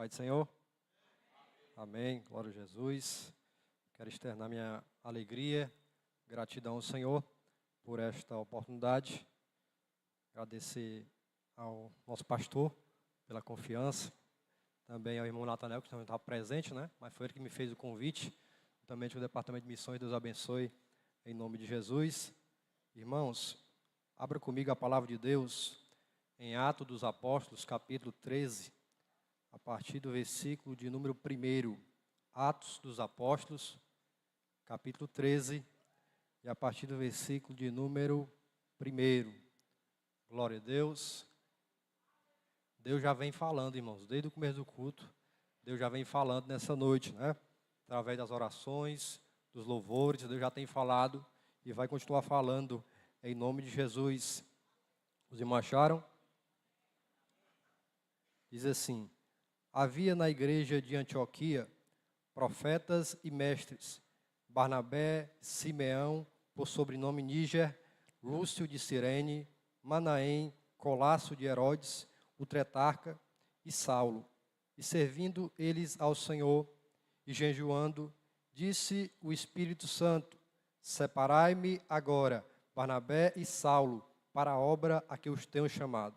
Pai do Senhor? Amém. Glória a Jesus. Quero externar minha alegria, gratidão ao Senhor por esta oportunidade. Agradecer ao nosso pastor pela confiança. Também ao irmão Natanel, que também estava presente, né? Mas foi ele que me fez o convite. Também o Departamento de Missões, Deus abençoe, em nome de Jesus. Irmãos, abra comigo a palavra de Deus em Atos dos Apóstolos, capítulo 13. A partir do versículo de número 1, Atos dos Apóstolos, capítulo 13, e a partir do versículo de número 1. Glória a Deus. Deus já vem falando, irmãos, desde o começo do culto, Deus já vem falando nessa noite, né? Através das orações, dos louvores, Deus já tem falado e vai continuar falando em nome de Jesus. Os irmãos acharam? Diz assim: havia na igreja de Antioquia profetas e mestres, Barnabé, Simeão, por sobrenome Níger, Lúcio de Cirene, Manaém, Colasso de Herodes, o Tretarca e Saulo. E servindo eles ao Senhor e jejuando, disse o Espírito Santo: separai-me agora, Barnabé e Saulo, para a obra a que os tenho chamado.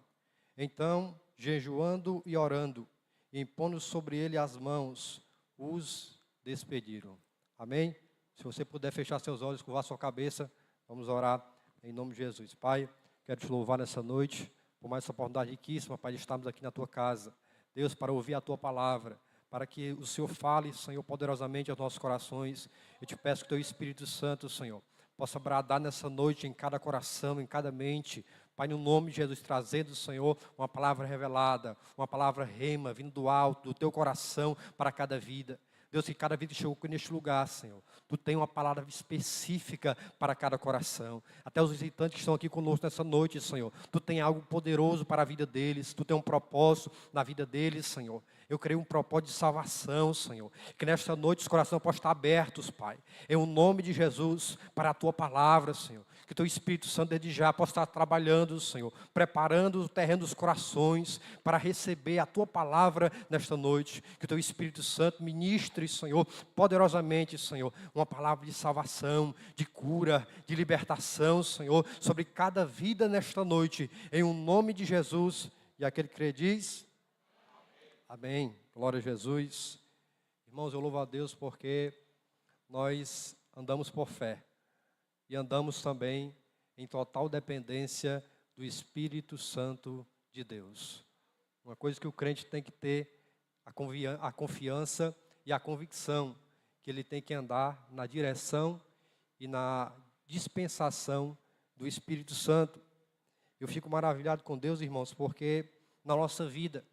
Então, jejuando e orando, e impondo sobre ele as mãos, os despediram. Amém? Se você puder fechar seus olhos, curvar sua cabeça, vamos orar em nome de Jesus. Pai, quero te louvar nessa noite, por mais essa oportunidade riquíssima, Pai, de estarmos aqui na tua casa. Deus, para ouvir a tua palavra, para que o Senhor fale, Senhor, poderosamente aos nossos corações. Eu te peço que o teu Espírito Santo, Senhor, possa bradar nessa noite em cada coração, em cada mente, Pai, no nome de Jesus, trazendo, Senhor, uma palavra revelada, uma palavra rema, vindo do alto, do teu coração para cada vida. Deus, que cada vida que chegou neste lugar, Senhor, tu tem uma palavra específica para cada coração. Até os visitantes que estão aqui conosco nessa noite, Senhor, tu tem algo poderoso para a vida deles, tu tem um propósito na vida deles, Senhor. Eu creio um propósito de salvação, Senhor. Que nesta noite os corações possam estar abertos, Pai, em o nome de Jesus, para a tua palavra, Senhor. Que teu Espírito Santo desde já possa estar trabalhando, Senhor, preparando o terreno dos corações para receber a tua palavra nesta noite. Que teu Espírito Santo ministre, Senhor, poderosamente, Senhor, uma palavra de salvação, de cura, de libertação, Senhor, sobre cada vida nesta noite, em o nome de Jesus. E aquele que crê diz: amém. Glória a Jesus. Irmãos, eu louvo a Deus porque nós andamos por fé. E andamos também em total dependência do Espírito Santo de Deus. Uma coisa que o crente tem que ter, a confiança e a convicção, que ele tem que andar na direção e na dispensação do Espírito Santo. Eu fico maravilhado com Deus, irmãos, porque na nossa vida,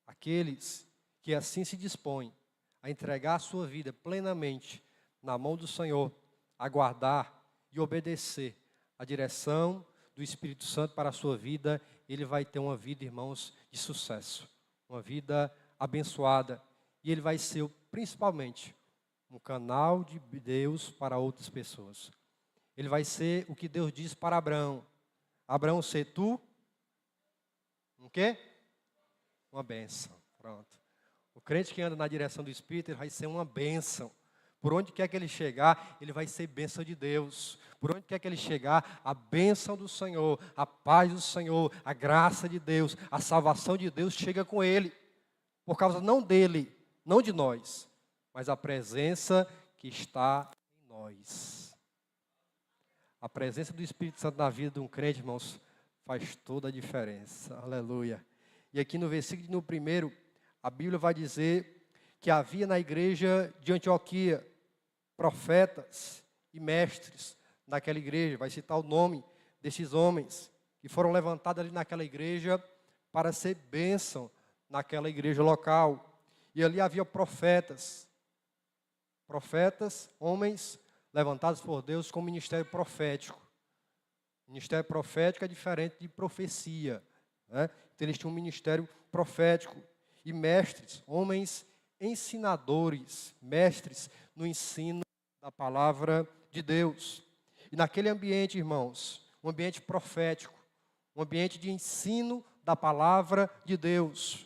aqueles que assim se dispõem a entregar a sua vida plenamente na mão do Senhor, aguardar e obedecer a direção do Espírito Santo para a sua vida, ele vai ter uma vida, irmãos, de sucesso, uma vida abençoada, e ele vai ser, principalmente, um canal de Deus para outras pessoas. Ele vai ser o que Deus diz para Abraão: Abraão, ser tu, um quê? Uma bênção. Pronto. O crente que anda na direção do Espírito, ele vai ser uma bênção. Por onde quer que ele chegar, ele vai ser bênção de Deus. Por onde quer que ele chegar, a bênção do Senhor, a paz do Senhor, a graça de Deus, a salvação de Deus chega com ele. Por causa não dele, não de nós, mas a presença que está em nós. A presença do Espírito Santo na vida de um crente, irmãos, faz toda a diferença. Aleluia. E aqui no versículo no 1, a Bíblia vai dizer que havia na igreja de Antioquia profetas e mestres naquela igreja. Vai citar o nome desses homens que foram levantados ali naquela igreja para ser bênção naquela igreja local. E ali havia profetas, homens levantados por Deus com ministério profético. Ministério profético é diferente de profecia, né? Então eles tinham um ministério profético. E mestres, homens ensinadores, mestres no ensino da palavra de Deus. E naquele ambiente, irmãos, um ambiente profético, um ambiente de ensino da palavra de Deus,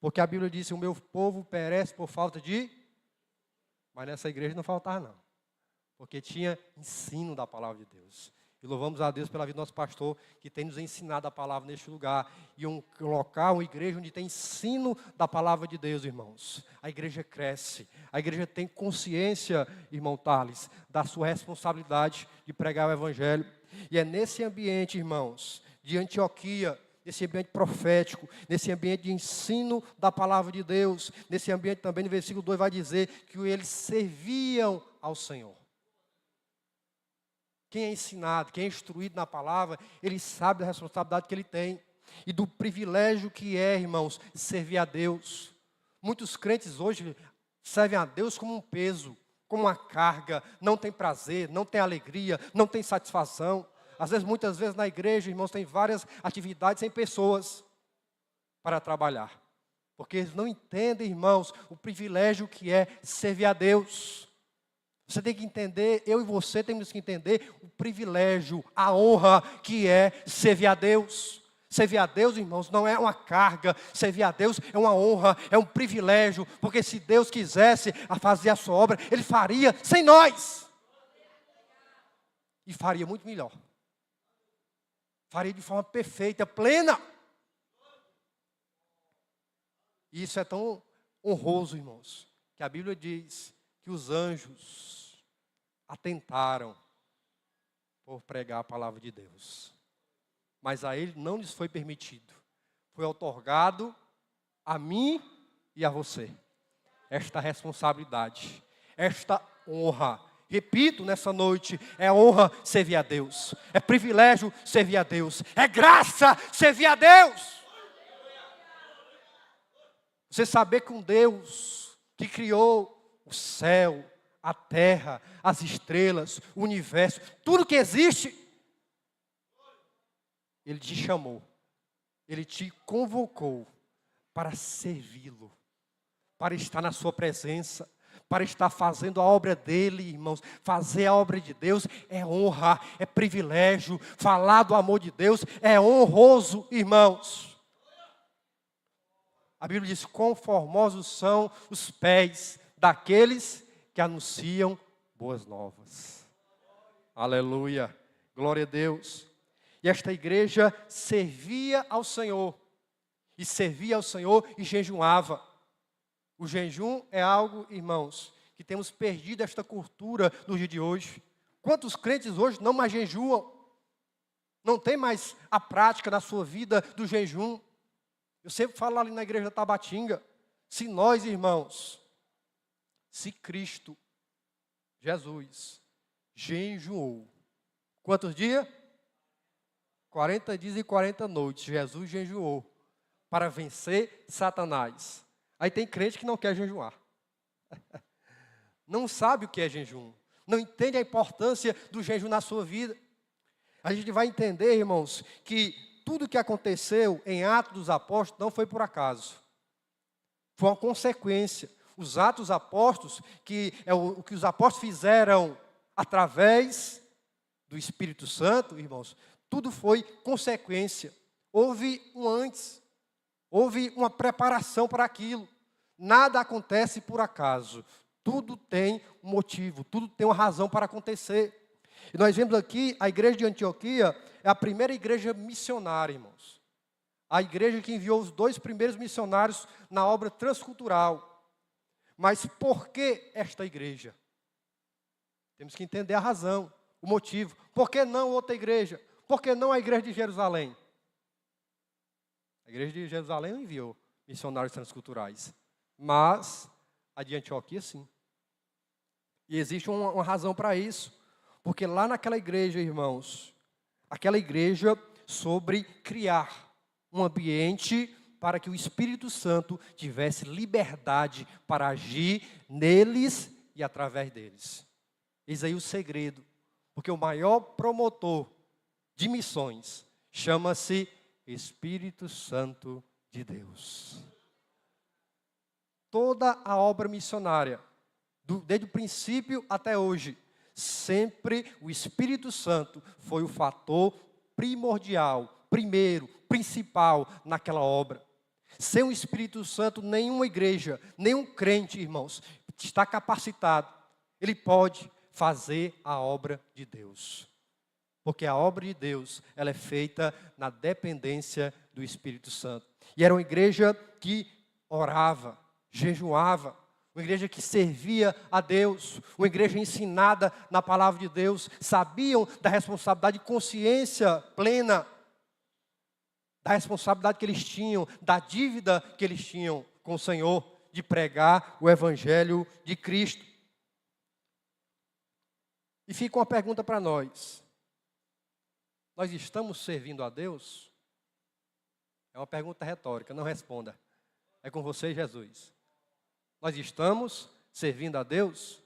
Porque a Bíblia diz: o meu povo perece por falta de... Mas nessa igreja não faltava não. Porque tinha ensino da palavra de Deus. E louvamos a Deus pela vida do nosso pastor, que tem nos ensinado a palavra neste lugar. E um local, uma igreja onde tem ensino da palavra de Deus, irmãos. A igreja cresce. A igreja tem consciência, irmão Thales, da sua responsabilidade de pregar o evangelho. E é nesse ambiente, irmãos, de Antioquia, nesse ambiente profético, nesse ambiente de ensino da palavra de Deus, nesse ambiente também, no versículo 2 vai dizer que eles serviam ao Senhor. Quem é ensinado, quem é instruído na palavra, ele sabe da responsabilidade que ele tem e do privilégio que é, irmãos, servir a Deus. Muitos crentes hoje servem a Deus como um peso, como uma carga, não tem prazer, não tem alegria, não tem satisfação. Às vezes, muitas vezes na igreja, irmãos, tem várias atividades sem pessoas para trabalhar. Porque eles não entendem, irmãos, o privilégio que é servir a Deus. Você tem que entender, eu e você temos que entender o privilégio, a honra que é servir a Deus. Servir a Deus, irmãos, não é uma carga. Servir a Deus é uma honra, é um privilégio. Porque se Deus quisesse fazer a sua obra, Ele faria sem nós. E faria muito melhor. Faria de forma perfeita, plena. E isso é tão honroso, irmãos, que a Bíblia diz que os anjos atentaram por pregar a palavra de Deus. Mas a ele não lhes foi permitido. Foi outorgado a mim e a você esta responsabilidade, esta honra. Repito nessa noite, é honra servir a Deus. É privilégio servir a Deus. É graça servir a Deus. Você saber que um Deus que criou o céu, a terra, as estrelas, o universo, tudo que existe, Ele te chamou, Ele te convocou para servi-lo, para estar na sua presença, para estar fazendo a obra dEle, irmãos. Fazer a obra de Deus é honra, é privilégio. Falar do amor de Deus é honroso, irmãos. A Bíblia diz: quão formosos são os pés daqueles que anunciam boas novas. Aleluia, glória a Deus. E esta igreja servia ao Senhor, e servia ao Senhor e jejuava. O jejum é algo, irmãos, que temos perdido esta cultura no dia de hoje. Quantos crentes hoje não mais jejuam? Não tem mais a prática na sua vida do jejum. Eu sempre falo ali na igreja da Tabatinga, se nós, irmãos, se Cristo, Jesus, jejuou, quantos dias? 40 dias e 40 noites, Jesus jejuou para vencer Satanás. Aí tem crente que não quer jejuar. Não sabe o que é jejum. Não entende a importância do jejum na sua vida. A gente vai entender, irmãos, que tudo que aconteceu em Atos dos Apóstolos não foi por acaso. Foi uma consequência. Os Atos dos Apóstolos, que é o que os apóstolos fizeram através do Espírito Santo, irmãos, tudo foi consequência. Houve um antes. Houve uma preparação para aquilo. Nada acontece por acaso. Tudo tem um motivo, tudo tem uma razão para acontecer. E nós vemos aqui, a igreja de Antioquia é a primeira igreja missionária, irmãos. A igreja que enviou os 2 primeiros missionários na obra transcultural. Mas por que esta igreja? Temos que entender a razão, o motivo. Por que não outra igreja? Por que não a igreja de Jerusalém? A igreja de Jerusalém não enviou missionários transculturais, mas a de Antioquia sim. E existe uma razão para isso, porque lá naquela igreja, irmãos, aquela igreja sobre criar um ambiente para que o Espírito Santo tivesse liberdade para agir neles e através deles. Eis aí o segredo, porque o maior promotor de missões chama-se Espírito Santo de Deus. Toda a obra missionária, desde o princípio até hoje, sempre o Espírito Santo foi o fator primordial, primeiro, principal naquela obra. Sem o Espírito Santo, nenhuma igreja, nenhum crente, irmãos, está capacitado. Ele pode fazer a obra de Deus. Porque a obra de Deus, ela é feita na dependência do Espírito Santo. E era uma igreja que orava, jejuava, uma igreja que servia a Deus, uma igreja ensinada na palavra de Deus, sabiam da responsabilidade de consciência plena, da responsabilidade que eles tinham, da dívida que eles tinham com o Senhor, de pregar o Evangelho de Cristo. E fica uma pergunta para nós. Nós estamos servindo a Deus? É uma pergunta retórica, não responda. É com você, Jesus. Nós estamos servindo a Deus?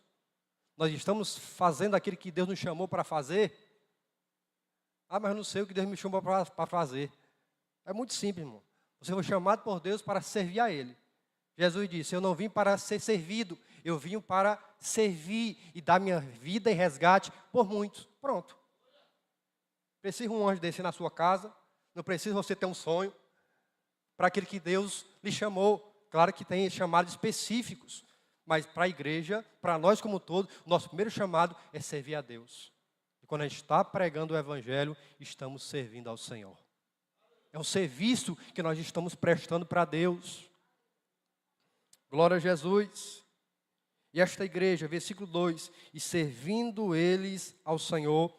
Nós estamos fazendo aquilo que Deus nos chamou para fazer? Ah, mas eu não sei o que Deus me chamou para fazer. É muito simples, irmão. Você foi chamado por Deus para servir a Ele. Jesus disse, eu não vim para ser servido, eu vim para servir e dar minha vida em resgate por muitos. Pronto. Precisa um anjo descer na sua casa, não precisa você ter um sonho para aquilo que Deus lhe chamou. Claro que tem chamados específicos, mas para a igreja, para nós como todo, o nosso primeiro chamado é servir a Deus. E quando a gente está pregando o Evangelho, estamos servindo ao Senhor. É um serviço que nós estamos prestando para Deus. Glória a Jesus. E esta igreja, versículo 2, e servindo eles ao Senhor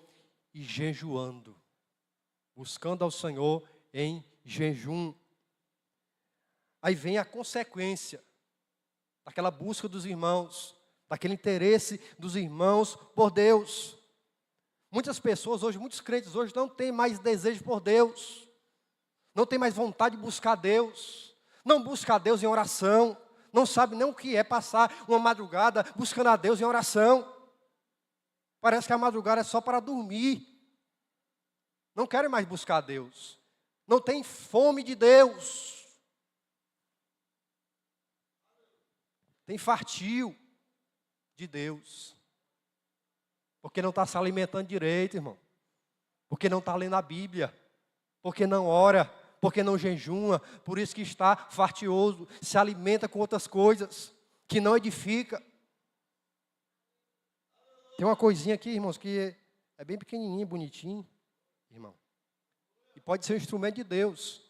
e jejuando, buscando ao Senhor em jejum. Aí vem a consequência daquela busca dos irmãos, daquele interesse dos irmãos por Deus. Muitas pessoas hoje, muitos crentes hoje não têm mais desejo por Deus. Não tem mais vontade de buscar Deus. Não busca a Deus em oração. Não sabe nem o que é passar uma madrugada buscando a Deus em oração. Parece que a madrugada é só para dormir. Não querem mais buscar a Deus. Não tem fome de Deus. Tem fartio de Deus. Porque não está se alimentando direito, irmão. Porque não está lendo a Bíblia. Porque não ora. Porque não jejuma. Por isso que está fartioso. Se alimenta com outras coisas que não edifica. Tem uma coisinha aqui, irmãos, que é bem pequenininho, bonitinho, irmão. E pode ser um instrumento de Deus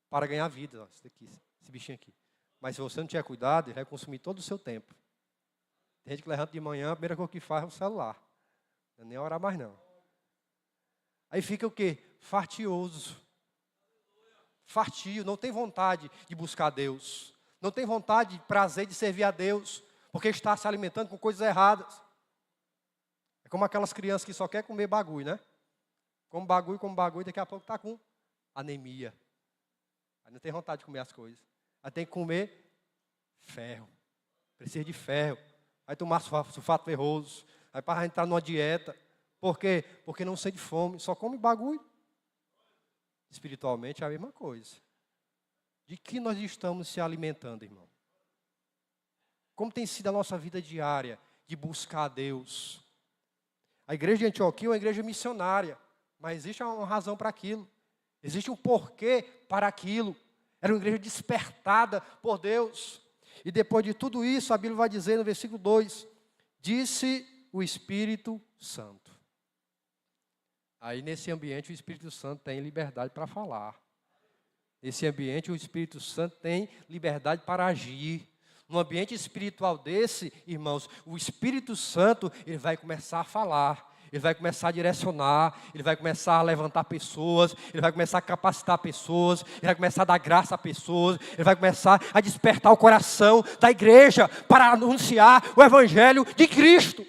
para ganhar vida. Ó, esse bichinho aqui. Mas se você não tiver cuidado, ele vai consumir todo o seu tempo. Tem gente que levanta de manhã, a primeira coisa que faz é o celular. Não é nem orar mais não. Aí fica o quê? Fartioso. Fartio, não tem vontade de buscar Deus. Não tem vontade, de prazer de servir a Deus. Porque está se alimentando com coisas erradas. É como aquelas crianças que só querem comer bagulho, né? Come bagulho, daqui a pouco está com anemia. Aí não tem vontade de comer as coisas. Aí tem que comer ferro. Precisa de ferro. Aí tomar sulfato ferroso. Aí para entrar numa dieta. Por quê? Porque não sente fome. Só come bagulho. Espiritualmente é a mesma coisa. De que nós estamos se alimentando, irmão? Como tem sido a nossa vida diária de buscar a Deus? A igreja de Antioquia é uma igreja missionária. Mas existe uma razão para aquilo. Existe um porquê para aquilo. Era uma igreja despertada por Deus. E depois de tudo isso, a Bíblia vai dizer no versículo 2, disse o Espírito Santo. Aí nesse ambiente o Espírito Santo tem liberdade para falar. Nesse ambiente o Espírito Santo tem liberdade para agir. No ambiente espiritual desse, irmãos, o Espírito Santo ele vai começar a falar. Ele vai começar a direcionar, ele vai começar a levantar pessoas, ele vai começar a capacitar pessoas, ele vai começar a dar graça a pessoas, ele vai começar a despertar o coração da igreja para anunciar o Evangelho de Cristo.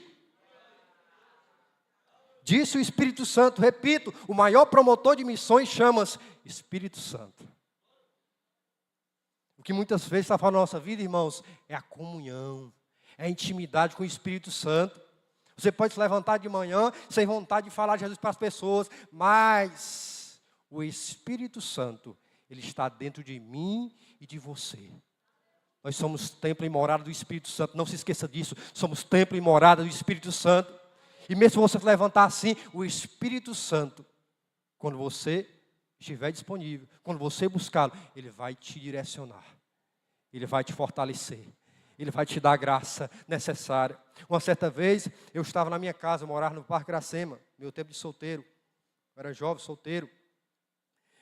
Disse o Espírito Santo, repito, o maior promotor de missões chama-se Espírito Santo. O que muitas vezes está falando na nossa vida, irmãos, é a comunhão, é a intimidade com o Espírito Santo. Você pode se levantar de manhã sem vontade de falar de Jesus para as pessoas, mas o Espírito Santo, ele está dentro de mim e de você. Nós somos templo e morada do Espírito Santo, não se esqueça disso, somos templo e morada do Espírito Santo. E mesmo se você se levantar assim, o Espírito Santo, quando você estiver disponível, quando você buscá-lo, Ele vai te direcionar. Ele vai te fortalecer. Ele vai te dar a graça necessária. Uma certa vez, eu estava na minha casa, eu morava no Parque Iracema, meu tempo de solteiro. Eu era jovem, solteiro.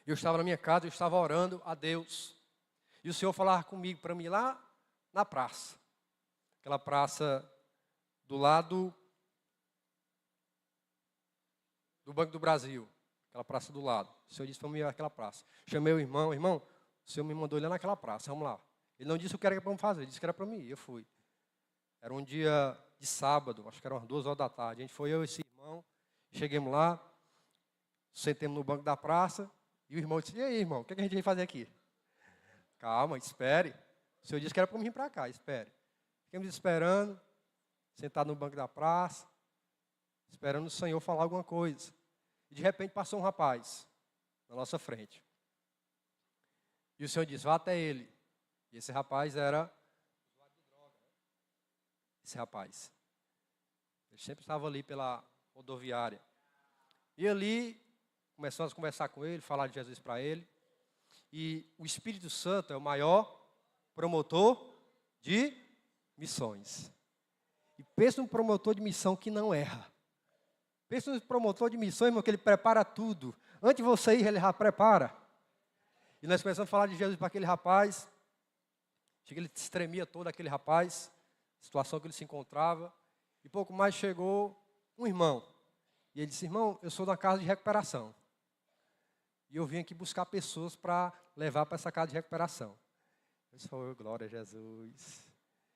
Eu estava na minha casa, eu estava orando a Deus. E o Senhor falava comigo para mim lá na praça. Aquela praça do lado do Banco do Brasil. Aquela praça do lado. O Senhor disse para mim aquela praça. Chamei o irmão, o Senhor me mandou ir lá naquela praça, vamos lá. Ele não disse o que era para eu fazer, ele disse que era para mim ir, eu fui. Era um dia de sábado, acho que eram umas 2 horas da tarde. A gente foi, eu e esse irmão, chegamos lá, sentemos no banco da praça, e o irmão disse, e aí, irmão, o que a gente vai fazer aqui? Calma, espere. O Senhor disse que era para eu vir para cá, espere. Ficamos esperando, sentado no banco da praça, esperando o Senhor falar alguma coisa. E de repente passou um rapaz na nossa frente. E o Senhor disse, vá até ele. E esse rapaz era usuário de droga. Esse rapaz. Ele sempre estava ali pela rodoviária. E ali, começamos a conversar com ele, falar de Jesus para ele. E o Espírito Santo é o maior promotor de missões. E pensa num promotor de missão que não erra. Pensa num promotor de missão, irmão, que ele prepara tudo. Antes de você ir, ele já prepara. E nós começamos a falar de Jesus para aquele rapaz. Chega, ele se tremia todo, aquele rapaz, a situação que ele se encontrava. E pouco mais chegou um irmão. E ele disse, irmão, eu sou da casa de recuperação. E eu vim aqui buscar pessoas para levar para essa casa de recuperação. Eu disse, oh, glória a Jesus.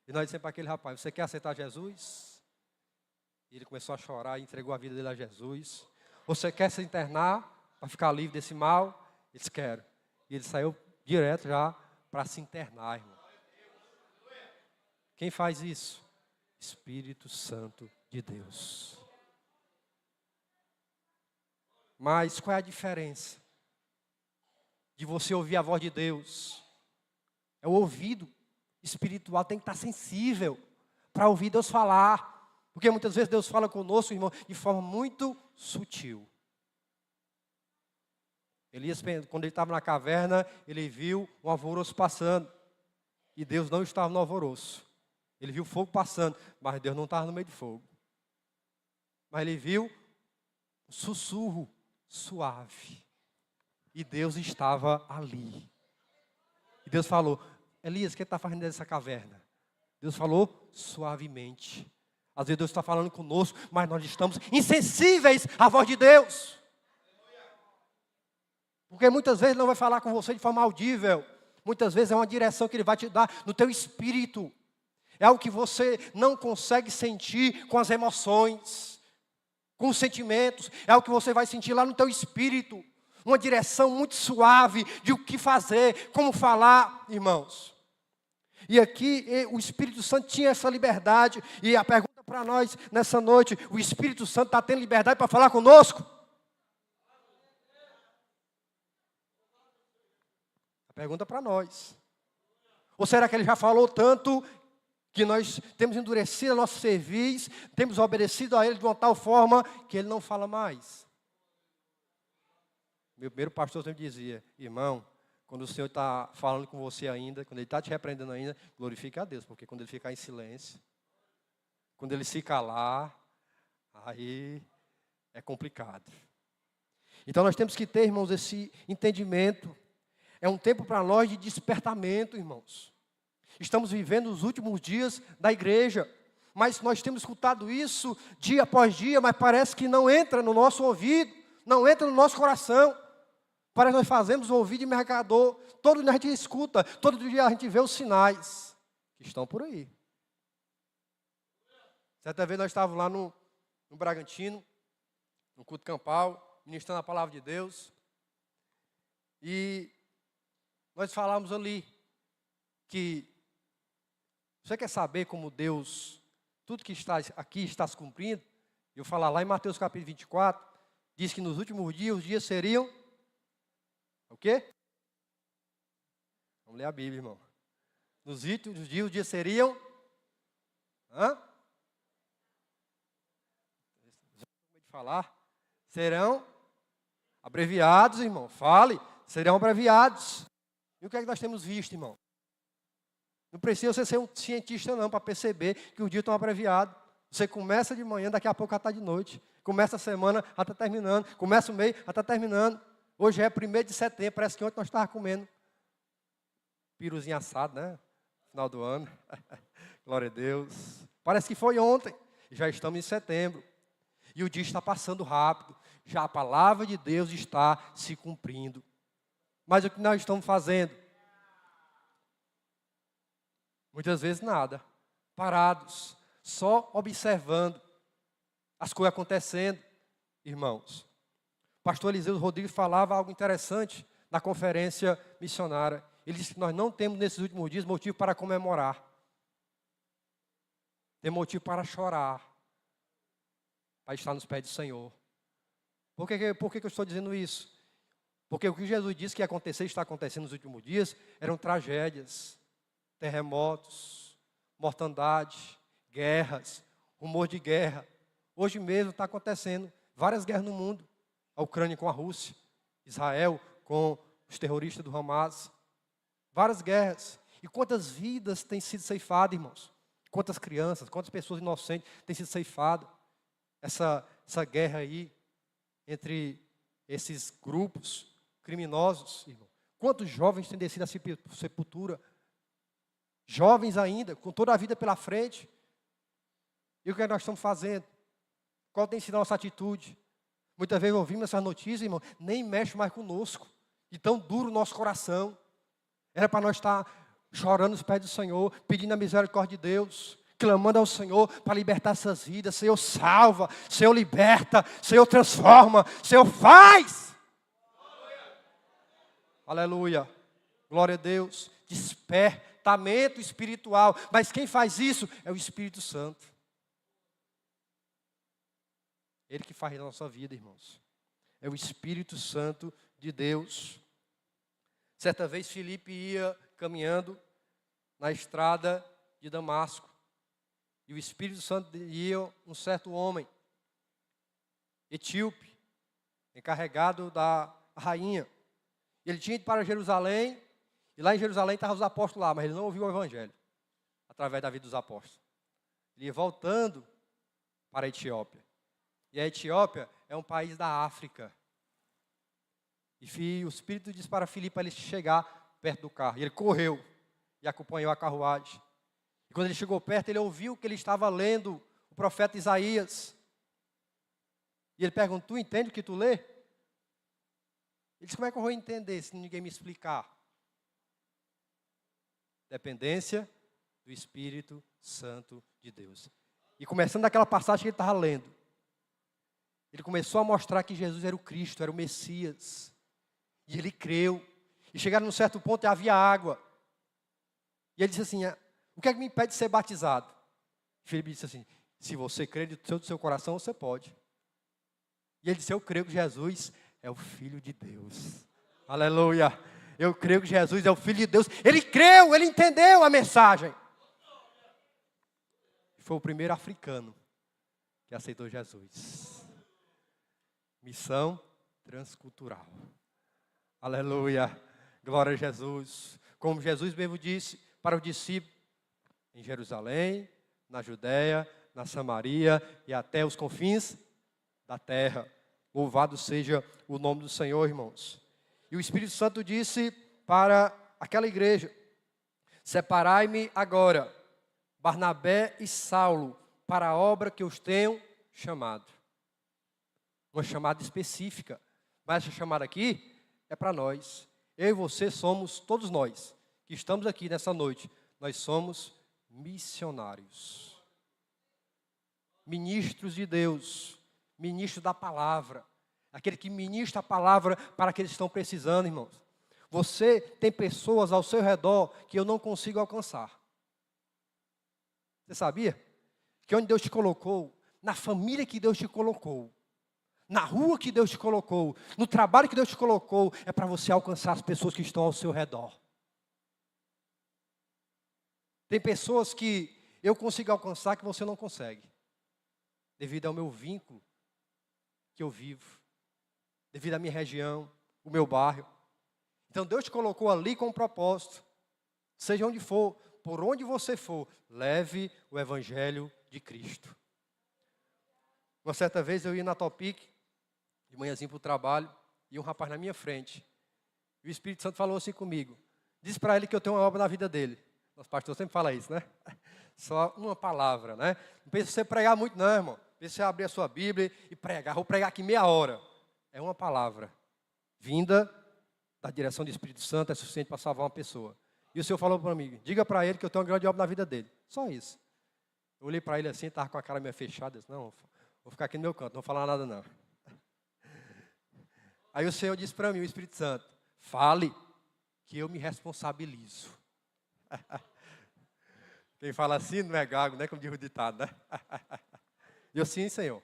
E nós dissemos para aquele rapaz, você quer aceitar Jesus? E ele começou a chorar e entregou a vida dele a Jesus. Você quer se internar para ficar livre desse mal? Ele disse, quero. E ele saiu direto já para se internar, irmão. Quem faz isso? Espírito Santo de Deus. Mas qual é a diferença de você ouvir a voz de Deus? É o ouvido espiritual, tem que estar sensível para ouvir Deus falar. Porque muitas vezes Deus fala conosco, irmão, de forma muito sutil. Elias, quando ele estava na caverna, ele viu um alvoroço passando. E Deus não estava no alvoroço. Ele viu fogo passando, mas Deus não estava no meio de fogo. Mas ele viu um sussurro suave. E Deus estava ali. E Deus falou, Elias, o que está fazendo nessa caverna? Deus falou suavemente. Às vezes Deus está falando conosco, mas nós estamos insensíveis à voz de Deus. Porque muitas vezes Ele não vai falar com você de forma audível. Muitas vezes é uma direção que Ele vai te dar no teu espírito. É algo que você não consegue sentir com as emoções, com os sentimentos. É algo que você vai sentir lá no teu espírito. Uma direção muito suave de o que fazer, como falar, irmãos. E aqui o Espírito Santo tinha essa liberdade. E a pergunta para nós nessa noite, o Espírito Santo está tendo liberdade para falar conosco? A pergunta para nós. Ou será que Ele já falou tanto que nós temos endurecido a nossa cerviz, temos obedecido a Ele de uma tal forma que Ele não fala mais? Meu primeiro pastor sempre dizia, irmão, quando o Senhor está falando com você ainda, quando Ele está te repreendendo ainda, glorifique a Deus, porque quando Ele ficar em silêncio, quando Ele se calar, aí é complicado. Então nós temos que ter, irmãos, esse entendimento. É um tempo para nós de despertamento, irmãos. Estamos vivendo os últimos dias da igreja, mas nós temos escutado isso dia após dia, mas parece que não entra no nosso ouvido, não entra no nosso coração. Parece que nós fazemos o ouvido de mercador, todo dia a gente escuta, todo dia a gente vê os sinais que estão por aí. Certa vez nós estávamos lá no Bragantino, no culto campal, ministrando a palavra de Deus, e nós falamos ali que você quer saber como Deus, tudo que está aqui está se cumprindo? Eu falar lá em Mateus capítulo 24, diz que nos últimos dias, os dias seriam o quê? Vamos ler a Bíblia, irmão. Nos últimos dias, os dias seriam já acabei de falar, serão Abreviados, irmão. Fale. Serão abreviados. E o que é que nós temos visto, irmão? Não precisa você ser um cientista, não, para perceber que os dias estão abreviados. Você começa de manhã, daqui a pouco já está de noite. Começa a semana, já está terminando. Começa o mês, já está terminando. Hoje é 1º de setembro, parece que ontem nós estávamos comendo piruzinho assado, né? Final do ano. Glória a Deus. Parece que foi ontem. Já estamos em setembro. E o dia está passando rápido. Já a palavra de Deus está se cumprindo. Mas o que nós estamos fazendo? Muitas vezes nada. Parados. Só observando as coisas acontecendo, irmãos. O pastor Eliseu Rodrigues falava algo interessante na conferência missionária. Ele disse que nós não temos nesses últimos dias motivo para comemorar. Tem motivo para chorar. Para estar nos pés do Senhor. Por que eu estou dizendo isso? Porque o que Jesus disse que ia acontecer e está acontecendo nos últimos dias eram tragédias, terremotos, mortandade, guerras, rumor de guerra. Hoje mesmo está acontecendo várias guerras no mundo. A Ucrânia com a Rússia, Israel com os terroristas do Hamas. Várias guerras. E quantas vidas têm sido ceifadas, irmãos? Quantas crianças, quantas pessoas inocentes têm sido ceifadas? Essa guerra aí entre esses grupos criminosos, irmão. Quantos jovens têm descido à sepultura? Jovens ainda, com toda a vida pela frente. E o que nós estamos fazendo? Qual tem sido a nossa atitude? Muitas vezes ouvimos essas notícias, irmão, nem mexe mais conosco. De tão duro o nosso coração. Era para nós estar chorando nos pés do Senhor, pedindo a misericórdia de Deus, clamando ao Senhor para libertar essas vidas. Senhor, salva, Senhor, liberta, Senhor, transforma, Senhor, faz. Aleluia. Glória a Deus. Despertamento espiritual. Mas quem faz isso é o Espírito Santo. Ele que faz na nossa vida, irmãos. É o Espírito Santo de Deus. Certa vez Filipe ia caminhando na estrada de Damasco. E o Espírito Santo ia um certo homem, etíope, encarregado da rainha. Ele tinha ido para Jerusalém, e lá em Jerusalém estavam os apóstolos lá, mas ele não ouviu o evangelho, através da vida dos apóstolos. Ele ia voltando para a Etiópia. E a Etiópia é um país da África. E o Espírito disse para Filipe para ele chegar perto do carro. E ele correu e acompanhou a carruagem. E quando ele chegou perto, ele ouviu que ele estava lendo o profeta Isaías. E ele perguntou, tu entende o que tu lê? Ele disse, como é que eu vou entender se ninguém me explicar? Dependência do Espírito Santo de Deus. E começando daquela passagem que ele estava lendo, ele começou a mostrar que Jesus era o Cristo, era o Messias. E ele creu. E chegaram num certo ponto e havia água. E ele disse assim, o que é que me impede de ser batizado? Filipe disse assim, se você crê do seu coração, você pode. E ele disse, eu creio que Jesus é o Filho de Deus. Aleluia. Eu creio que Jesus é o Filho de Deus. Ele creu, ele entendeu a mensagem. Foi o primeiro africano que aceitou Jesus. Missão transcultural. Aleluia. Glória a Jesus. Como Jesus mesmo disse para os discípulos, em Jerusalém, na Judéia, na Samaria e até os confins da terra. Louvado seja o nome do Senhor, irmãos. E o Espírito Santo disse para aquela igreja, separai-me agora, Barnabé e Saulo, para a obra que eu os tenho chamado. Uma chamada específica. Mas essa chamada aqui é para nós. Eu e você somos, todos nós, que estamos aqui nessa noite, nós somos missionários. Ministros de Deus. Ministro da palavra. Aquele que ministra a palavra para aqueles que estão precisando, irmãos. Você tem pessoas ao seu redor que eu não consigo alcançar. Você sabia? Que onde Deus te colocou, na família que Deus te colocou, na rua que Deus te colocou, no trabalho que Deus te colocou, é para você alcançar as pessoas que estão ao seu redor. Tem pessoas que eu consigo alcançar que você não consegue, devido ao meu vínculo que eu vivo. devido à minha região, o meu bairro. Então Deus te colocou ali com um propósito. Seja onde for, por onde você for, leve o Evangelho de Cristo. Uma certa vez eu ia na Topic, de manhãzinho para o trabalho, e um rapaz na minha frente. E o Espírito Santo falou assim comigo. Diz para ele que eu tenho uma obra na vida dele. Nosso pastor sempre fala isso, né? Só uma palavra, né? Não precisa você pregar muito não, irmão. Precisa você abrir a sua Bíblia e pregar. Vou pregar aqui meia hora. É uma palavra. Vinda da direção do Espírito Santo é suficiente para salvar uma pessoa. E o Senhor falou para mim, diga para ele que eu tenho uma grande obra na vida dele. Só isso. Eu olhei para ele assim, estava com a cara meio fechada. Eu disse, não, vou ficar aqui no meu canto, não vou falar nada não. Aí o Senhor disse para mim, o Espírito Santo, fale que eu me responsabilizo. Quem fala assim não é gago, né? Como diz o ditado, né? E eu, sim, Senhor.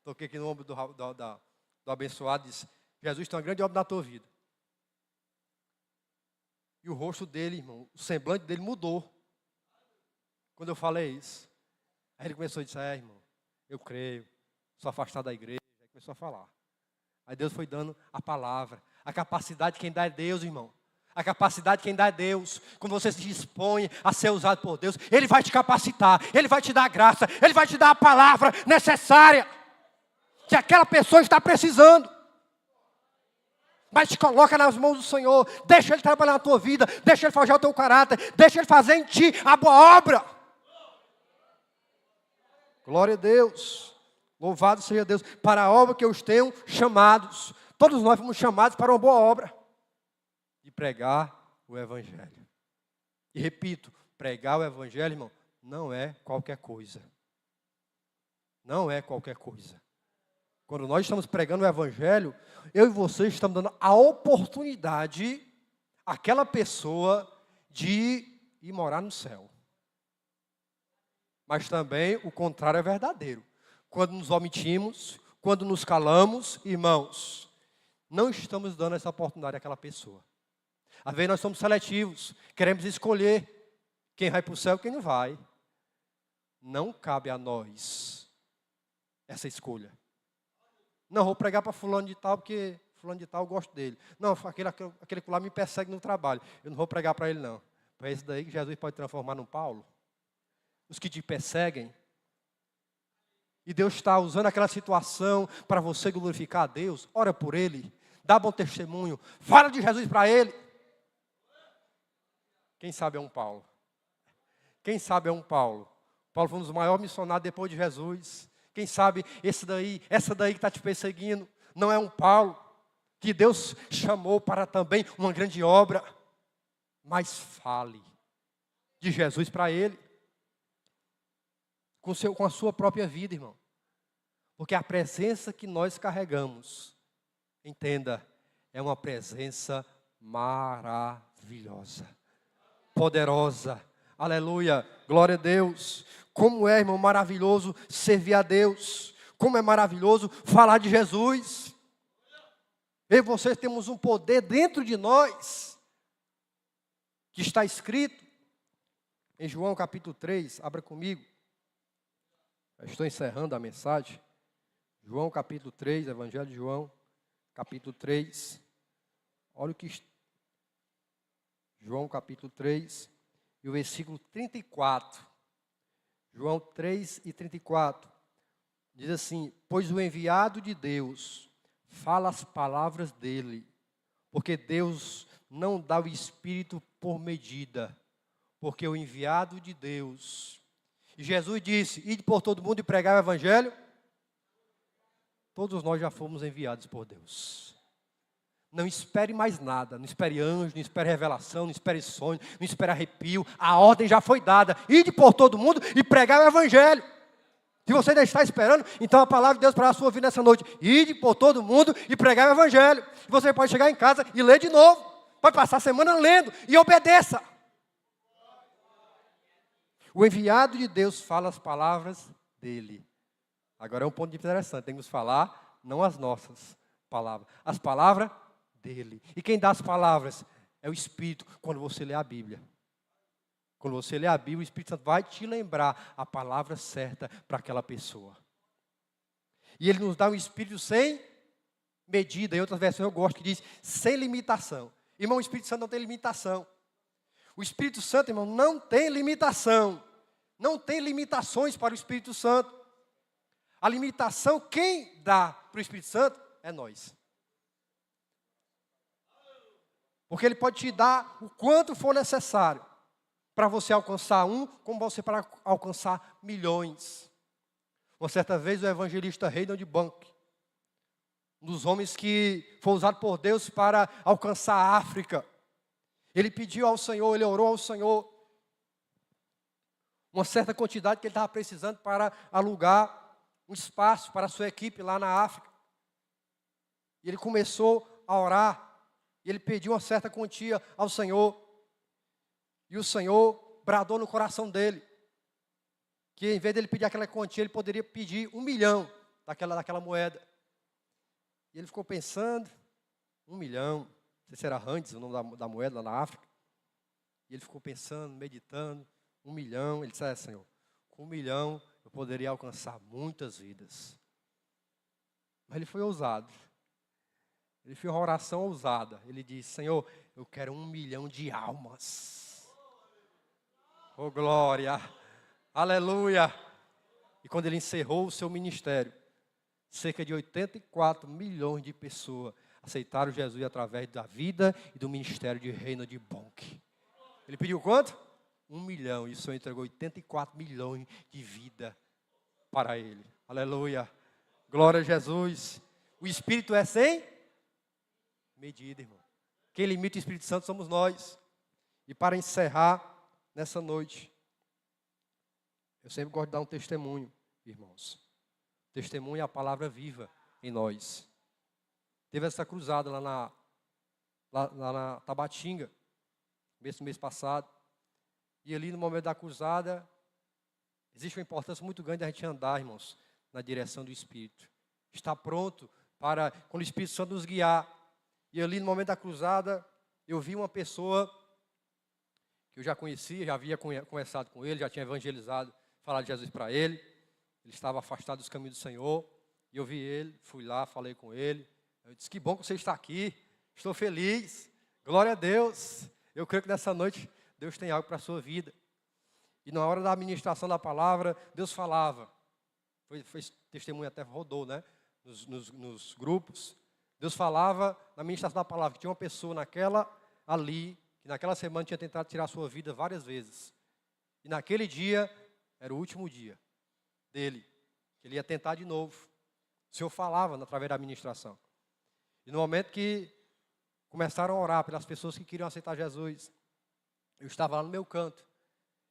Toquei aqui no ombro do abençoado e disse, Jesus tem uma grande obra na tua vida. E o rosto dele, irmão, o semblante dele mudou. Quando eu falei isso. Aí ele começou a dizer, irmão, eu creio, sou afastado da igreja. Aí começou a falar. Aí Deus foi dando a palavra. A capacidade quem dá é Deus, irmão. A capacidade quem dá é Deus. Quando você se dispõe a ser usado por Deus, Ele vai te capacitar, Ele vai te dar a graça, Ele vai te dar a palavra necessária que aquela pessoa está precisando. Mas te coloca nas mãos do Senhor, deixa Ele trabalhar na tua vida, deixa Ele forjar o teu caráter, deixa Ele fazer em ti a boa obra. Glória a Deus, louvado seja Deus, para a obra que eu os tenho chamados. Todos nós fomos chamados para uma boa obra, de pregar o Evangelho. E repito, pregar o Evangelho, irmão, não é qualquer coisa. Não é qualquer coisa. Quando nós estamos pregando o Evangelho, eu e você estamos dando a oportunidade àquela pessoa de ir morar no céu. Mas também o contrário é verdadeiro. Quando nos omitimos, quando nos calamos, irmãos, não estamos dando essa oportunidade àquela pessoa. Às vezes nós somos seletivos, queremos escolher quem vai para o céu e quem não vai. Não cabe a nós essa escolha. Não, vou pregar para fulano de tal, porque fulano de tal eu gosto dele. Não, aquele que lá me persegue no trabalho. Eu não vou pregar para ele não. Para esse daí que Jesus pode transformar num Paulo. Os que te perseguem. E Deus está usando aquela situação para você glorificar a Deus. Ora por ele. Dá bom testemunho. Fala de Jesus para ele. Quem sabe é um Paulo. Quem sabe é um Paulo. Paulo foi um dos maiores missionários depois de Jesus. Quem sabe essa daí que está te perseguindo, não é um Paulo, que Deus chamou para também uma grande obra. Mas fale de Jesus para ele. Com a sua própria vida, irmão. Porque a presença que nós carregamos, entenda, é uma presença maravilhosa, poderosa. Aleluia, glória a Deus. Como é, irmão, maravilhoso servir a Deus. Como é maravilhoso falar de Jesus. Eu e você temos um poder dentro de nós, que está escrito em João capítulo 3, abra comigo. Eu estou encerrando a mensagem. João capítulo 3, Evangelho de João, capítulo 3. Olha o que... João capítulo 3, e o versículo 34. João 3 e 34. Diz assim, pois o enviado de Deus fala as palavras dele, porque Deus não dá o Espírito por medida, porque o enviado de Deus... E Jesus disse, ide por todo mundo e pregar o Evangelho. Todos nós já fomos enviados por Deus. Não espere mais nada, não espere anjo, não espere revelação, não espere sonho, não espere arrepio. A ordem já foi dada, ide por todo mundo e pregar o Evangelho. Se você ainda está esperando, então a palavra de Deus para a sua vida nessa noite. Ide por todo mundo e pregar o Evangelho. Você pode chegar em casa e ler de novo. Pode passar a semana lendo e obedeça. O enviado de Deus fala as palavras dele. Agora é um ponto interessante. Temos que falar, não as nossas palavras. As palavras dele. E quem dá as palavras é o Espírito, quando você lê a Bíblia. Quando você lê a Bíblia, o Espírito Santo vai te lembrar a palavra certa para aquela pessoa. E ele nos dá um Espírito sem medida, em outras versões eu gosto, que diz sem limitação. Irmão, o Espírito Santo não tem limitação. O Espírito Santo, irmão, não tem limitação. Não tem limitações para o Espírito Santo. A limitação, quem dá para o Espírito Santo é nós. Porque ele pode te dar o quanto for necessário para você alcançar um, como você para alcançar milhões. Uma certa vez o evangelista Reinhard Bonnke, um dos homens que foi usado por Deus para alcançar a África, ele pediu ao Senhor, ele orou ao Senhor, uma certa quantidade que ele estava precisando para alugar um espaço para a sua equipe lá na África. E ele começou a orar, e ele pediu uma certa quantia ao Senhor. E o Senhor bradou no coração dele, que em vez de ele pedir aquela quantia, ele poderia pedir 1 milhão daquela moeda. E ele ficou pensando, 1 milhão, não sei se era randes, o nome da moeda lá na África. E ele ficou pensando, meditando, 1 milhão. Ele disse, Senhor, com 1 milhão eu poderia alcançar muitas vidas. Mas ele foi ousado. Ele fez uma oração ousada. Ele disse, Senhor, eu quero 1 milhão de almas. Oh, glória! Aleluia! E quando ele encerrou o seu ministério, cerca de 84 milhões de pessoas aceitaram Jesus através da vida e do ministério de Reinhard Bonnke. Ele pediu quanto? 1 milhão. E o Senhor entregou 84 milhões de vida para ele. Aleluia! Glória a Jesus! O Espírito é sem medida, irmão. Quem limita o Espírito Santo somos nós. E para encerrar nessa noite, eu sempre gosto de dar um testemunho, irmãos. Testemunho é a palavra viva em nós. Teve essa cruzada lá na Tabatinga, mês passado. E ali no momento da cruzada, existe uma importância muito grande da gente andar, irmãos, na direção do Espírito. Estar pronto para, quando o Espírito Santo nos guiar. E ali no momento da cruzada, eu vi uma pessoa que eu já conhecia, já havia conversado com ele, já tinha evangelizado, falado de Jesus para ele. Ele estava afastado dos caminhos do Senhor. E eu vi ele, fui lá, falei com ele. Eu disse, que bom que você está aqui, estou feliz, glória a Deus. Eu creio que nessa noite Deus tem algo para a sua vida. E na hora da administração da palavra, Deus falava. Foi testemunho, até rodou, né? Nos grupos. Deus falava na ministração da palavra, que tinha uma pessoa que naquela semana tinha tentado tirar a sua vida várias vezes. E naquele dia, era o último dia dele, que ele ia tentar de novo. O Senhor falava através da administração. E no momento que começaram a orar pelas pessoas que queriam aceitar Jesus, eu estava lá no meu canto.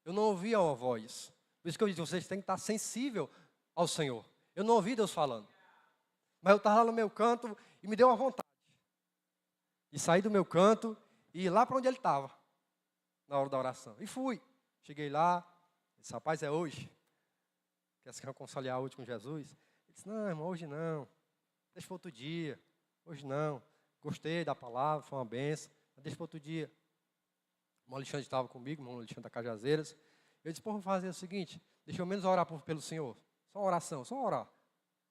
Eu não ouvia uma voz. Por isso que eu disse, vocês têm que estar sensível ao Senhor. Eu não ouvi Deus falando. Mas eu estava lá no meu canto e me deu uma vontade de sair do meu canto e ir lá para onde ele estava, na hora da oração. E fui. Cheguei lá, disse, rapaz, é hoje. Quer se reconciliar hoje com Jesus? Ele disse, não, irmão, hoje não. Deixa para outro dia. Hoje não. Gostei da palavra, foi uma benção. Mas deixa para outro dia. O irmão Alexandre estava comigo, o irmão Alexandre da Cajazeiras. Eu disse, vamos fazer o seguinte, deixa eu menos orar pelo Senhor. Só uma oração, só orar.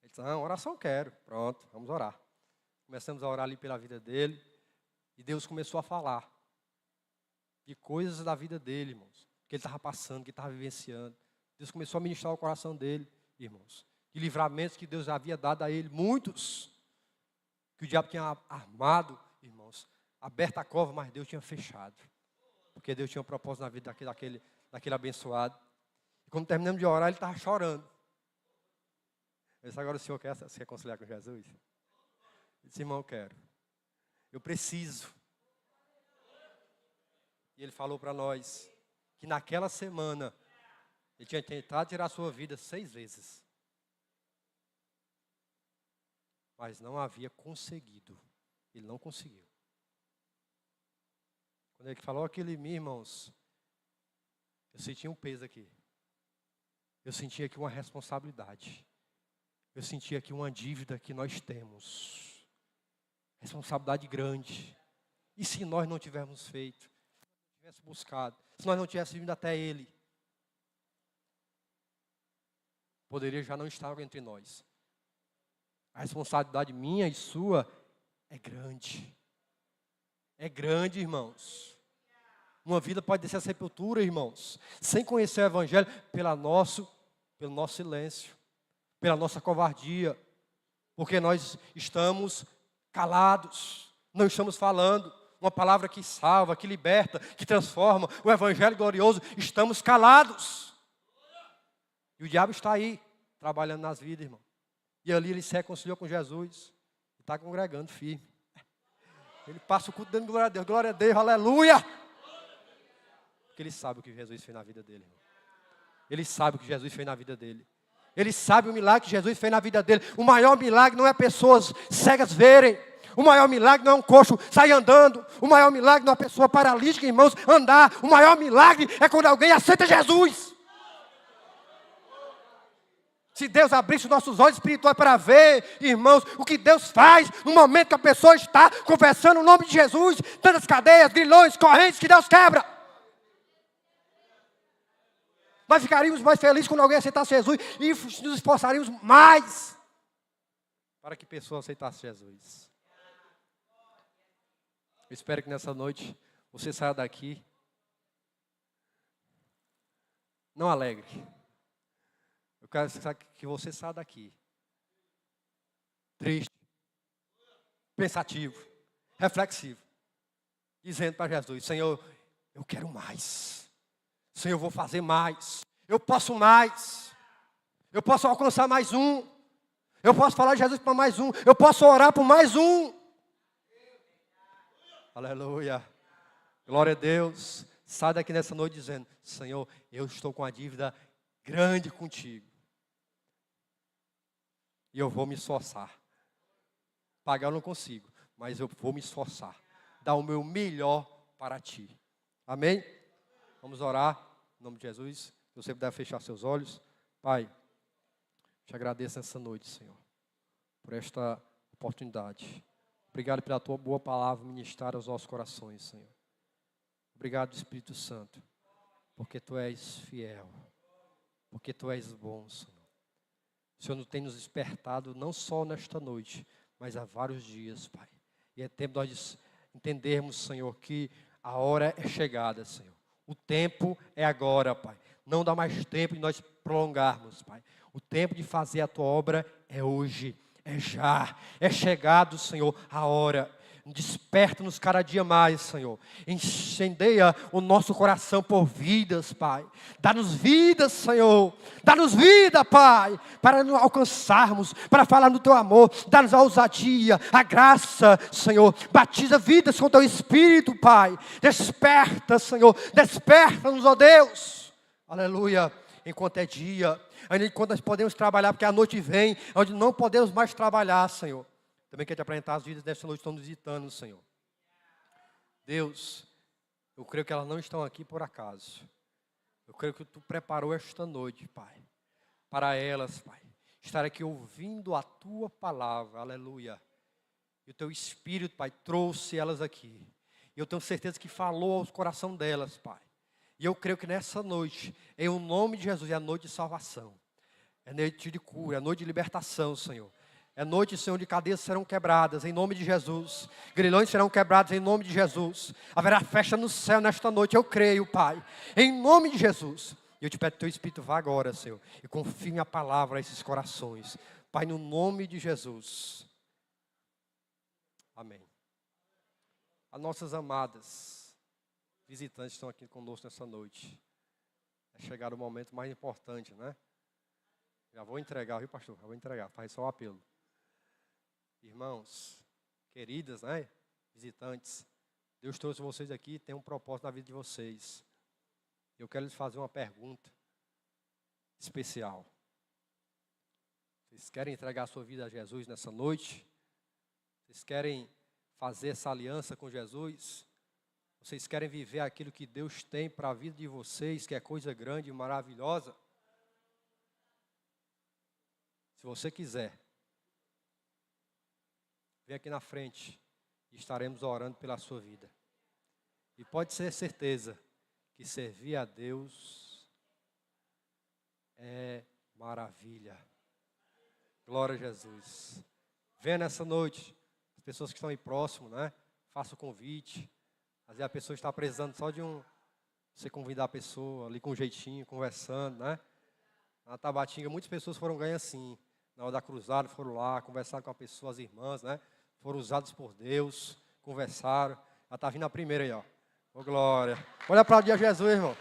Ele disse, não, oração quero. Pronto, vamos orar. Começamos a orar ali pela vida dele. E Deus começou a falar de coisas da vida dele, irmãos. Que ele estava passando, que ele estava vivenciando. Deus começou a ministrar o coração dele, irmãos. De livramentos que Deus havia dado a ele, muitos. Que o diabo tinha armado, irmãos. Aberto a cova, mas Deus tinha fechado. Porque Deus tinha um propósito na vida daquele abençoado. E quando terminamos de orar, ele estava chorando. Eu disse, agora o senhor quer se reconciliar com Jesus? Ele disse, irmão, eu quero. Eu preciso. E ele falou para nós que naquela semana ele tinha tentado tirar a sua vida 6 vezes. Mas não havia conseguido. Ele não conseguiu. Quando ele falou aquilo em mim, irmãos, eu senti um peso aqui. Eu senti aqui uma responsabilidade. Eu senti aqui uma dívida que nós temos. Responsabilidade grande. E se nós não tivermos feito? Se nós não tivéssemos buscado? Se nós não tivéssemos vindo até Ele? Poderia já não estar entre nós. A responsabilidade minha e sua é grande. É grande, irmãos. Uma vida pode descer à sepultura, irmãos, sem conhecer o Evangelho, pelo nosso silêncio, pela nossa covardia, porque nós estamos calados, não estamos falando uma palavra que salva, que liberta, que transforma, o Evangelho glorioso, estamos calados. E o diabo está aí, trabalhando nas vidas, irmão. E ali ele se reconciliou com Jesus, e está congregando firme. Ele passa o culto dando glória a Deus, aleluia! Porque ele sabe o que Jesus fez na vida dele, irmão. Ele sabe o que Jesus fez na vida dele. Ele sabe o milagre que Jesus fez na vida dele. O maior milagre não é pessoas cegas verem. O maior milagre não é um coxo sair andando. O maior milagre não é uma pessoa paralítica, irmãos, andar. O maior milagre é quando alguém aceita Jesus. Se Deus abrisse os nossos olhos espirituais para ver, irmãos, o que Deus faz no momento que a pessoa está confessando o nome de Jesus, tantas cadeias, grilhões, correntes que Deus quebra. Nós ficaríamos mais felizes quando alguém aceitasse Jesus e nos esforçaríamos mais para que pessoas aceitassem Jesus. Eu espero que nessa noite você saia daqui não alegre. Eu quero que você saia daqui triste, pensativo, reflexivo, dizendo para Jesus: Senhor, eu quero mais. Senhor, eu vou fazer mais. Eu posso mais. Eu posso alcançar mais um. Eu posso falar de Jesus para mais um. Eu posso orar por mais um. Aleluia. Glória a Deus. Sai daqui nessa noite dizendo: Senhor, eu estou com uma dívida grande contigo. E eu vou me esforçar. Pagar eu não consigo, mas eu vou me esforçar. Dar o meu melhor para ti. Amém? Vamos orar. Em nome de Jesus. Se você puder fechar seus olhos. Pai, te agradeço nessa noite, Senhor, por esta oportunidade. Obrigado pela tua boa palavra ministrar aos nossos corações, Senhor. Obrigado, Espírito Santo, porque tu és fiel, porque tu és bom, Senhor. O Senhor tem nos despertado não só nesta noite, mas há vários dias, Pai. E é tempo de nós entendermos, Senhor, que a hora é chegada, Senhor. O tempo é agora, Pai. Não dá mais tempo de nós prolongarmos, Pai. O tempo de fazer a tua obra é hoje, é já. É chegado, Senhor, a hora. Desperta-nos cada dia mais, Senhor. Incendeia o nosso coração por vidas, Pai. Dá-nos vida, Senhor. Dá-nos vida, Pai, para nos alcançarmos, para falar do teu amor. Dá-nos a ousadia, a graça, Senhor. Batiza vidas com teu Espírito, Pai. Desperta, Senhor. Desperta-nos, ó Deus. Aleluia. Enquanto é dia, ainda enquanto nós podemos trabalhar, porque a noite vem, onde não podemos mais trabalhar, Senhor. Também quero te apresentar as vidas desta noite que estão nos visitando, Senhor. Deus, eu creio que elas não estão aqui por acaso. Eu creio que tu preparou esta noite, Pai, para elas, Pai, estar aqui ouvindo a tua palavra, aleluia. E o teu Espírito, Pai, trouxe elas aqui. E eu tenho certeza que falou aos coração delas, Pai. E eu creio que nessa noite, em o nome de Jesus, é a noite de salvação. É noite de cura, é noite de libertação, Senhor. É noite, Senhor, de cadeias serão quebradas, em nome de Jesus. Grilhões serão quebrados, em nome de Jesus. Haverá festa no céu nesta noite, eu creio, Pai. Em nome de Jesus. E eu te peço que teu Espírito vá agora, Senhor. E confirme a palavra a esses corações. Pai, no nome de Jesus. Amém. As nossas amadas visitantes estão aqui conosco nessa noite. É chegar o momento mais importante, né? Já vou entregar, viu, pastor? Já vou entregar, faz só o apelo. Irmãos, queridas, né? Visitantes, Deus trouxe vocês aqui e tem um propósito na vida de vocês. Eu quero lhes fazer uma pergunta especial. Vocês querem entregar a sua vida a Jesus nessa noite? Vocês querem fazer essa aliança com Jesus? Vocês querem viver aquilo que Deus tem para a vida de vocês, que é coisa grande e maravilhosa? Se você quiser, vem aqui na frente e estaremos orando pela sua vida. E pode ter certeza que servir a Deus é maravilha. Glória a Jesus. Venha nessa noite. As pessoas que estão aí próximo, né? Faça o convite. Às vezes a pessoa está precisando só de você convidar a pessoa ali com um jeitinho, conversando, né? Na Tabatinga, muitas pessoas foram ganhas assim. Na hora da cruzada, foram lá, conversaram com a pessoa, as irmãs, né? Foram usados por Deus, conversaram. Ela está vindo a primeira aí, ó. Ô, glória. Olha para o dia de Jesus, irmão.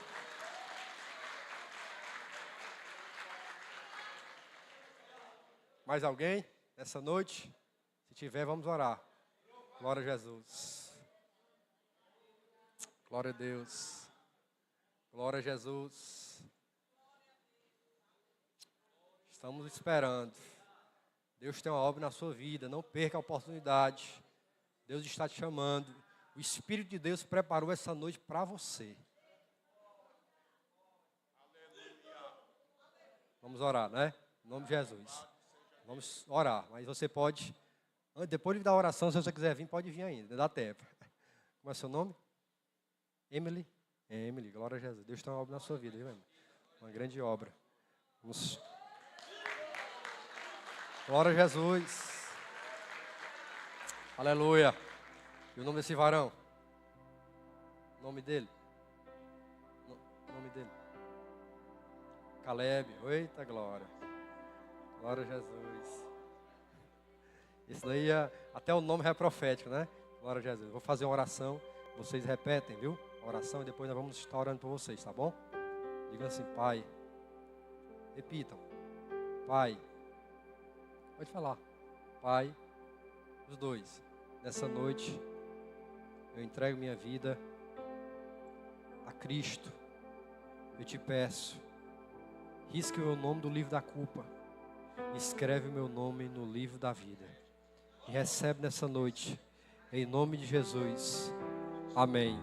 Mais alguém nessa noite? Se tiver, vamos orar. Glória a Jesus. Glória a Deus. Glória a Jesus. Estamos esperando. Deus tem uma obra na sua vida. Não perca a oportunidade. Deus está te chamando. O Espírito de Deus preparou essa noite para você. Vamos orar, né? Em nome de Jesus. Vamos orar. Mas você pode, depois da oração, se você quiser vir, pode vir ainda. Dá tempo. Como é seu nome? Emily? Emily, glória a Jesus. Deus tem uma obra na sua vida, viu, Emily? Uma grande obra. Vamos. Glória a Jesus. Aleluia. E o nome desse varão? O nome dele? O nome dele? Caleb. Eita glória. Glória a Jesus. Isso daí, até o nome é profético, né? Glória a Jesus. Vou fazer uma oração. Vocês repetem, viu? A oração e depois nós vamos estar orando por vocês, tá bom? Digam assim, Pai. Repitam. Pai. Pode falar. Pai. Os dois. Nessa noite, eu entrego minha vida a Cristo. Eu te peço. Risque o meu nome do livro da culpa. Escreve o meu nome no livro da vida. E recebe nessa noite. Em nome de Jesus. Amém.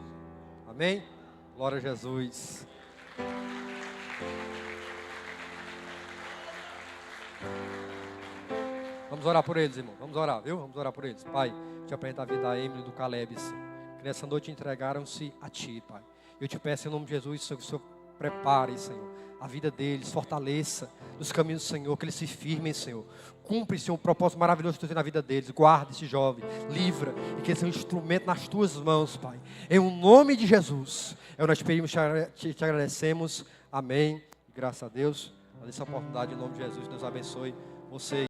Amém? Glória a Jesus. Vamos orar por eles, irmão. Vamos orar, viu? Vamos orar por eles. Pai, te apresento a vida da Emily e do Caleb, Senhor, que nessa noite entregaram-se a Ti, Pai. Eu te peço em nome de Jesus, Senhor, que o Senhor prepare, Senhor, a vida deles, fortaleça nos caminhos do Senhor, que eles se firmem, Senhor. Cumpre, Senhor, o propósito maravilhoso que Tu tem na vida deles. Guarda esse jovem, livra, e que ele seja um instrumento nas Tuas mãos, Pai. Em o nome de Jesus, nós te pedimos, te agradecemos. Amém. Graças a Deus. Essa oportunidade, em nome de Jesus, Deus abençoe você.